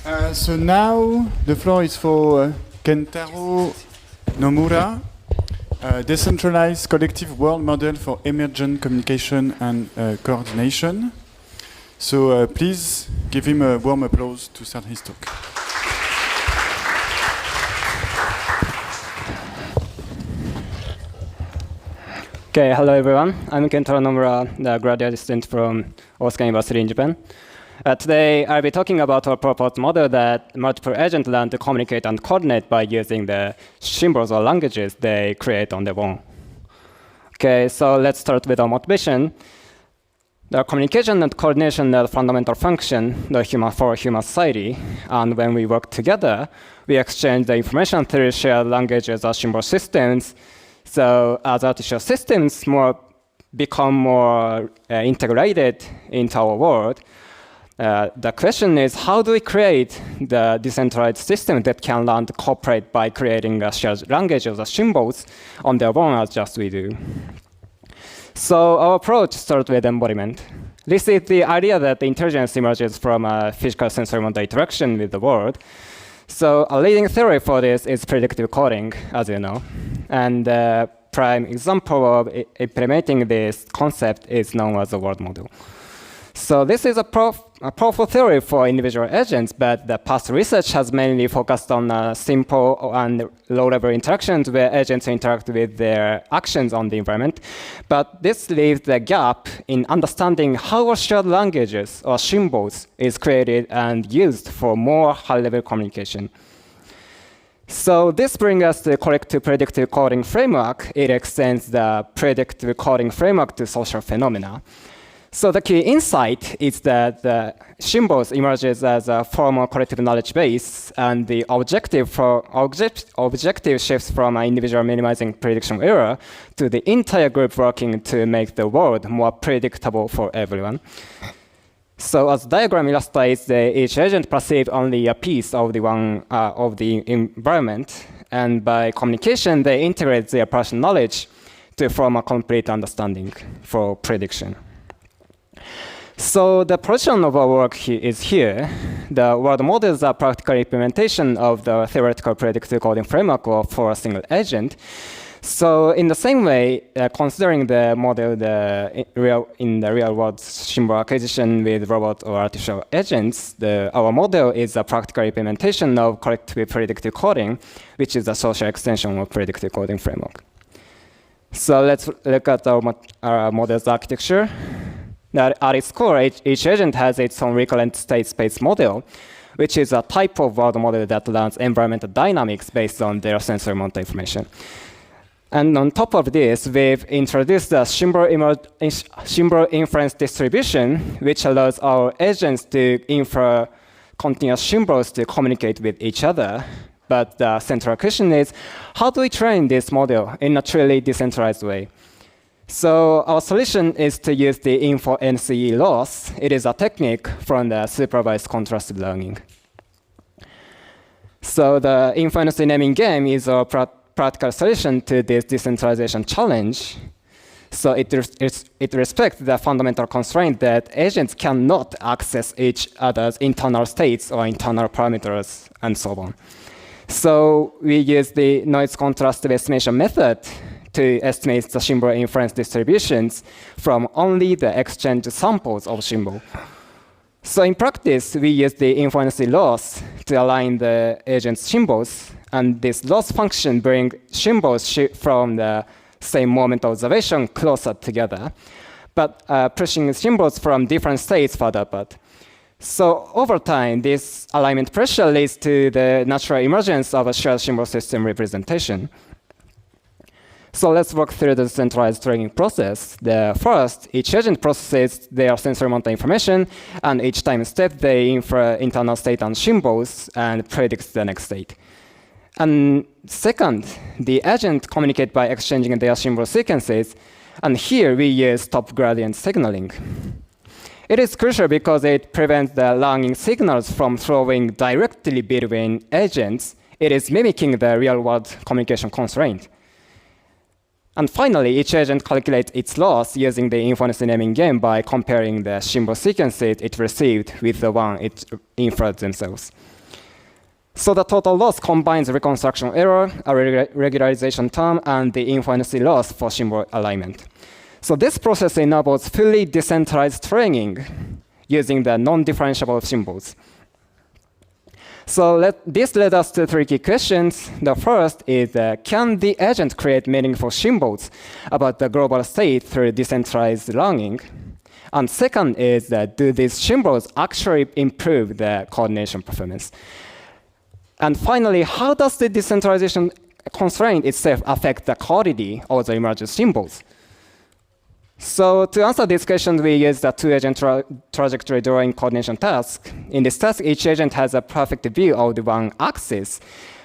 So now the floor is for Kentaro Nomura, Decentralized Collective World Model for Emergent Communication and Coordination. So please give him a warm applause to start his talk. Okay, hello everyone. I'm Kentaro Nomura, the graduate student from Osaka University in Japan. Today, I'll be talking about our proposed model that multiple agents learn to communicate and coordinate by using the symbols or languages they create on their own. Okay, so let's start with our motivation. The communication and coordination are the fundamental function for human society. And when we work together, we exchange the information through shared languages or symbol systems. So as artificial systems become more integrated into our world, the question is, how do we create the decentralized system that can learn to cooperate by creating shared languages or symbols on their own as just we do? So our approach starts with embodiment. This is the idea that the intelligence emerges from a physical sensory motor interaction with the world. So a leading theory for this is predictive coding, as you know. And the prime example of implementing this concept is known as the world model. So this is a powerful theory for individual agents, but the past research has mainly focused on simple and low-level interactions where agents interact with their actions on the environment. But this leaves the gap in understanding how shared languages or symbols is created and used for more high-level communication. So this brings us to the collective predictive coding framework. It extends the predictive coding framework to social phenomena. So the key insight is that the symbols emerges as a formal collective knowledge base, and the objective shifts from an individual minimizing prediction error to the entire group working to make the world more predictable for everyone. So as the diagram illustrates, each agent perceives only a piece of the environment, and by communication, they integrate their personal knowledge to form a complete understanding for prediction. So the position of our work is here. The world model is a practical implementation of the theoretical predictive coding framework for a single agent. So in the same way, considering the model in the real world symbol acquisition with robot or artificial agents, our model is a practical implementation of collective predictive coding, which is a social extension of predictive coding framework. So let's look at our model's architecture. Now, at its core, each agent has its own recurrent state space model, which is a type of world model that learns environmental dynamics based on their sensory motor information. And on top of this, we've introduced the symbol inference distribution, which allows our agents to infer continuous symbols to communicate with each other. But the central question is, how do we train this model in a truly decentralized way? So our solution is to use the info-NCE loss. It is a technique from the supervised contrastive learning. So the info-NCE naming game is a practical solution to this decentralization challenge. So it respects the fundamental constraint that agents cannot access each other's internal states or internal parameters and so on. So we use the noise contrastive estimation method to estimate the symbol inference distributions from only the exchange samples of symbol. So in practice, we use the info-NCE loss to align the agent's symbols, and this loss function brings symbols from the same moment of observation closer together, but pushing symbols from different states further apart. So over time, this alignment pressure leads to the natural emergence of a shared symbol system representation. So let's walk through the centralized training process. First, each agent processes their sensory motor information, and each time step, they infer internal state and symbols and predicts the next state. And second, the agent communicate by exchanging their symbol sequences, and here we use top gradient signaling. It is crucial because it prevents the learning signals from flowing directly between agents. It is mimicking the real-world communication constraint. And finally, each agent calculates its loss using the info-NCE naming game by comparing the symbol sequences it received with the one it inferred themselves. So the total loss combines reconstruction error, a regularization term, and the influence loss for symbol alignment. So this process enables fully decentralized training using the non-differentiable symbols. So this led us to three key questions. The first is, can the agent create meaningful symbols about the global state through decentralized learning? And second is, do these symbols actually improve the coordination performance? And finally, how does the decentralization constraint itself affect the quality of the emergent symbols? So to answer this question, we use the two-agent trajectory drawing coordination task. In this task, each agent has a perfect view of the one axis,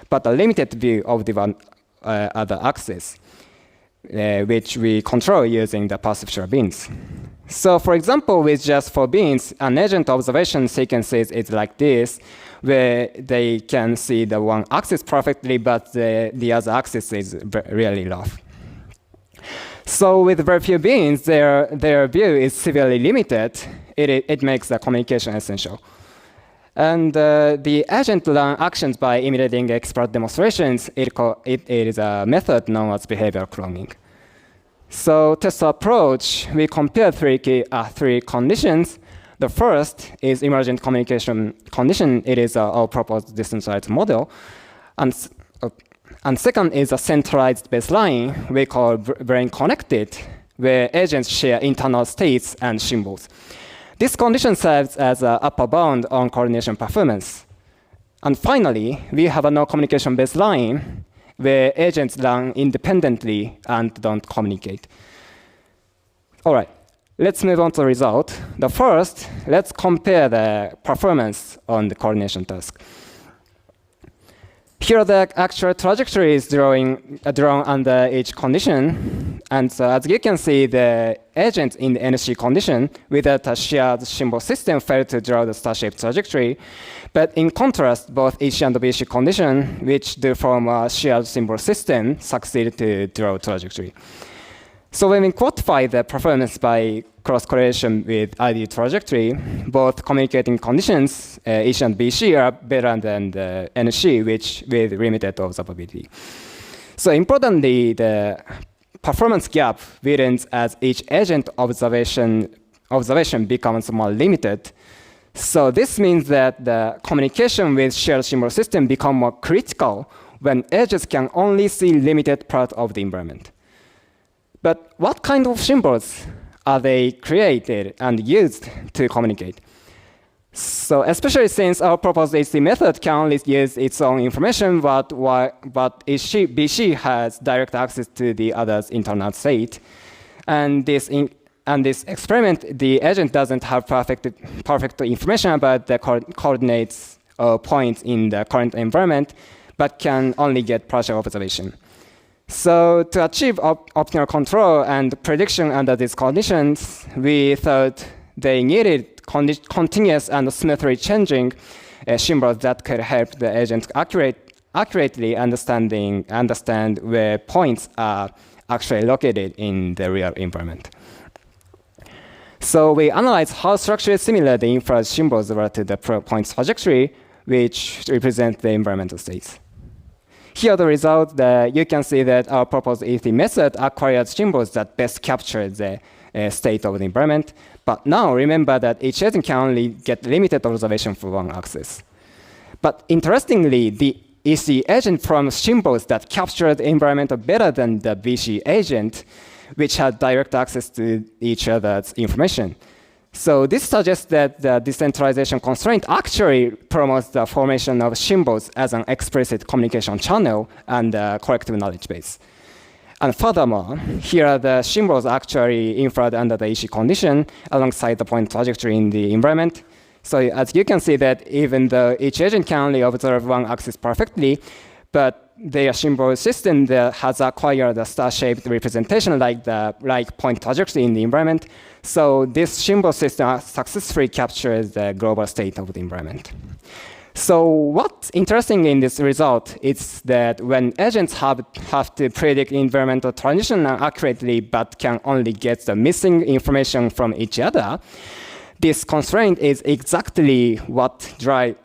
but a limited view of the one other axis, which we control using the perceptual bins. So for example, with just 4 bins, an agent observation sequences is like this, where they can see the one axis perfectly, but the other axis is really rough. So with very few bins, their view is severely limited. It makes the communication essential. And the agent learn actions by imitating expert demonstrations. It is a method known as behavior cloning. So test approach, we compare three conditions. The first is emergent communication condition. It is our proposed decentralized model. And second is a centralized baseline we call brain connected, where agents share internal states and symbols. This condition serves as an upper bound on coordination performance. And finally, we have a non-communication baseline, where agents learn independently and don't communicate. All right, let's move on to the result. The first, let's compare the performance on the coordination task. Here the actual trajectory is drawn under each condition. And so as you can see, the agent in the NC condition without a shared symbol system failed to draw the star-shaped trajectory. But in contrast, both EC and BC condition, which do form a shared symbol system, succeeded to draw trajectory. So when we quantify the performance by cross-correlation with ID trajectory, both communicating conditions, EC and BC, are better than the NC, which with limited observability. So importantly, the performance gap widens as each agent observation becomes more limited. So this means that the communication with shared symbol system become more critical when agents can only see limited part of the environment. But what kind of symbols are they created and used to communicate? So especially since our proposed HC method can only use its own information, but BC has direct access to the other's internal state. And this experiment, the agent doesn't have perfect information about the coordinates or points in the current environment, but can only get partial observation. So to achieve optimal control and prediction under these conditions, we thought they needed continuous and smoothly changing symbols that could help the agent accurately understand where points are actually located in the real environment. So we analyzed how structurally similar the inferred symbols were to the point trajectory, which represent the environmental states. Here the result, you can see that our proposed ET method acquired symbols that best capture the state of the environment. But now remember that each agent can only get limited observation for one axis. But interestingly, the EC agent forms symbols that capture the environment better than the BC agent, which had direct access to each other's information. So this suggests that the decentralization constraint actually promotes the formation of symbols as an explicit communication channel and a collective knowledge base. And furthermore, here are the symbols actually inferred under the EC condition alongside the point trajectory in the environment. So as you can see that even though each agent can only observe one axis perfectly, but their symbol system that has acquired a star-shaped representation like point trajectory in the environment. So this symbol system successfully captures the global state of the environment. So what's interesting in this result is that when agents have to predict environmental transition accurately but can only get the missing information from each other, this constraint is exactly what drives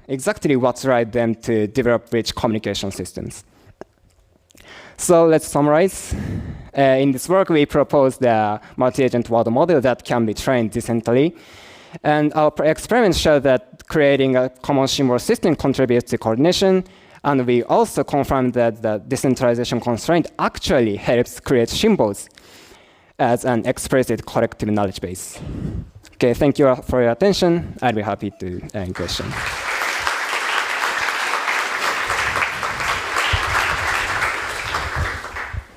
exactly what drives them to develop rich communication systems. So let's summarize. In this work, we propose the multi-agent world model that can be trained decentrally. And our experiments show that creating a common symbol system contributes to coordination. And we also confirmed that the decentralization constraint actually helps create symbols as an explicit collective knowledge base. Okay, thank you for your attention. I'd be happy to answer questions.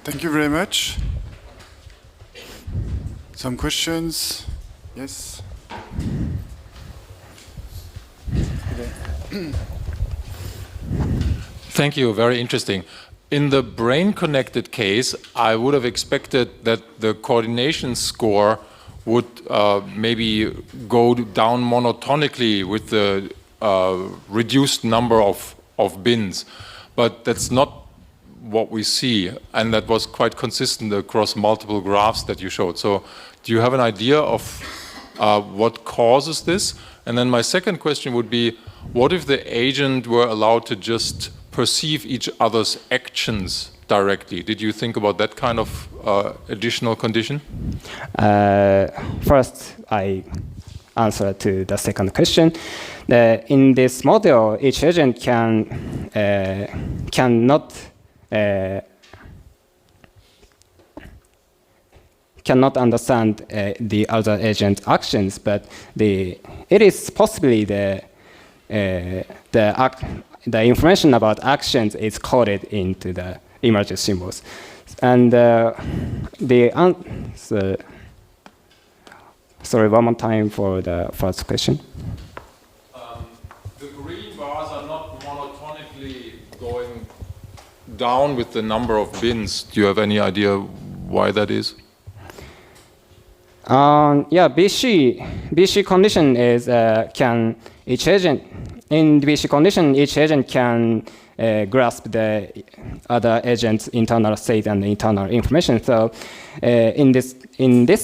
Thank you very much. Some questions? Yes? Thank you, very interesting. In the brain-connected case, I would have expected that the coordination score would maybe go down monotonically with the reduced number of bins. But that's not what we see, and that was quite consistent across multiple graphs that you showed. So do you have an idea of what causes this? And then my second question would be, what if the agent were allowed to just perceive each other's actions directly? Did you think about that kind of additional condition? First, I answer to the second question. In this model, each agent cannot understand the other agent actions, but it is possibly the information about actions is coded into the emergent symbols. And sorry, one more time for the first question. The green bars are not monotonically going down with the number of bins. Do you have any idea why that is? Yeah, BC condition is can each agent in BC condition each agent can grasp the other agent's internal state and internal information. So in this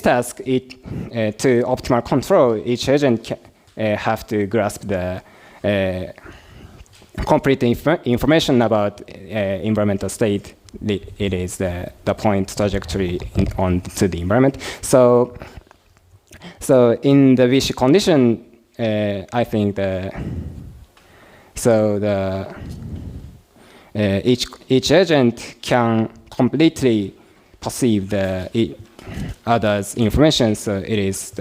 task, to optimal control, each agent have to grasp the complete information about environmental state. It is the point trajectory onto the environment. So in the Vichy condition, I think each agent can completely perceive the other's information. So it is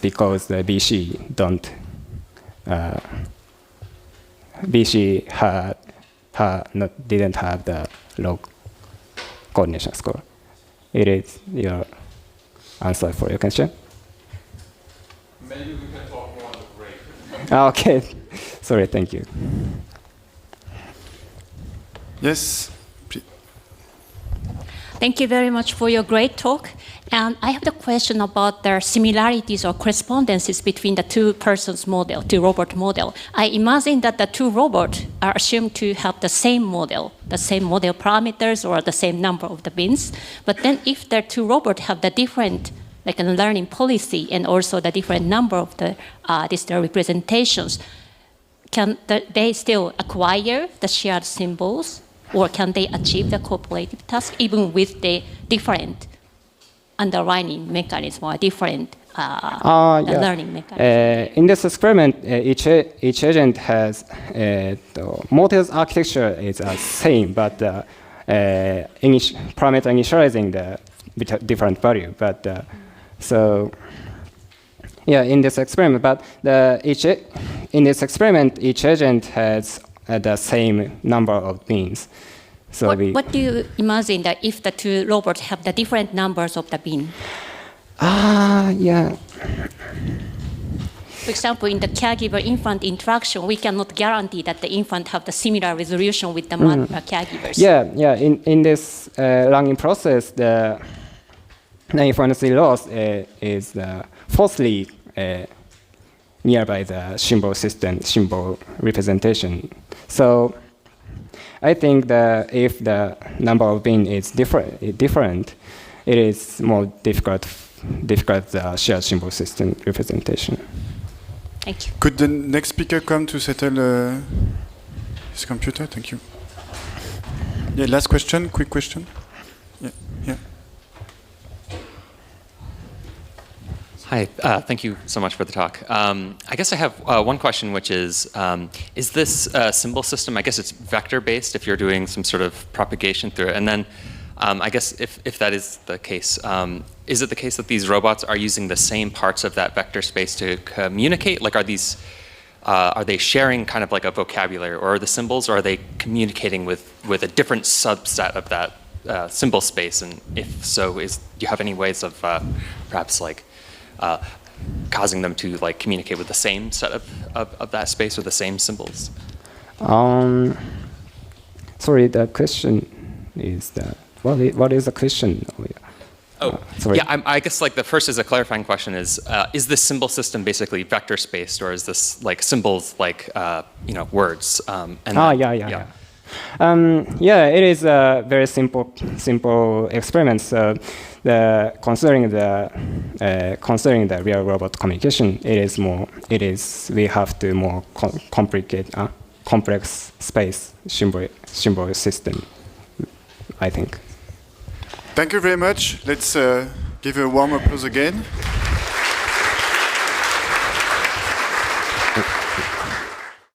because the BC didn't have the low coordination score. It is your answer for your question. Maybe we can talk more on the break. Okay, sorry, thank you. Yes? Thank you very much for your great talk. And I have the question about the similarities or correspondences between the two persons model, two robot model. I imagine that the two robots are assumed to have the same model parameters or the same number of the bins. But then if the two robots have the different like a learning policy and also the different number of the digital representations, can they still acquire the shared symbols, or can they achieve the cooperative task even with the different underlying mechanism or different learning mechanism? In this experiment, each agent has the model's architecture is the same, but parameter initializing the different value. But so yeah, in this experiment, but in this experiment, each agent has the same number of bins. So what do you imagine that if the two robots have the different numbers of the bin? Yeah. For example, in the caregiver-infant interaction, we cannot guarantee that the infant have the similar resolution with the caregivers. Yeah. In this learning process, the inference loss is falsely nearby the symbol system, symbol representation. So I think that if the number of bin is different, it is more difficult the shared symbol system representation. Thank you. Could the next speaker come to settle his computer? Thank you. Yeah, last question, quick question. Yeah, yeah. Hi, thank you so much for the talk. I guess I have one question, which is this symbol system, I guess it's vector-based if you're doing some sort of propagation through it, and then I guess if that is the case, is it the case that these robots are using the same parts of that vector space to communicate? Like are they sharing kind of like a vocabulary or the symbols, or are they communicating with a different subset of that symbol space? And if so, do you have any ways of perhaps like causing them to like communicate with the same set of that space or the same symbols? Sorry, the question is that what is the question? Sorry. Yeah, I guess like the first is a clarifying question is this symbol system basically vector spaced, or is this like symbols like words? Yeah, it is a very simple experiment. So considering the real robot communication, we have to more complex space symbol system, I think. Thank you very much. Let's give a warm applause again.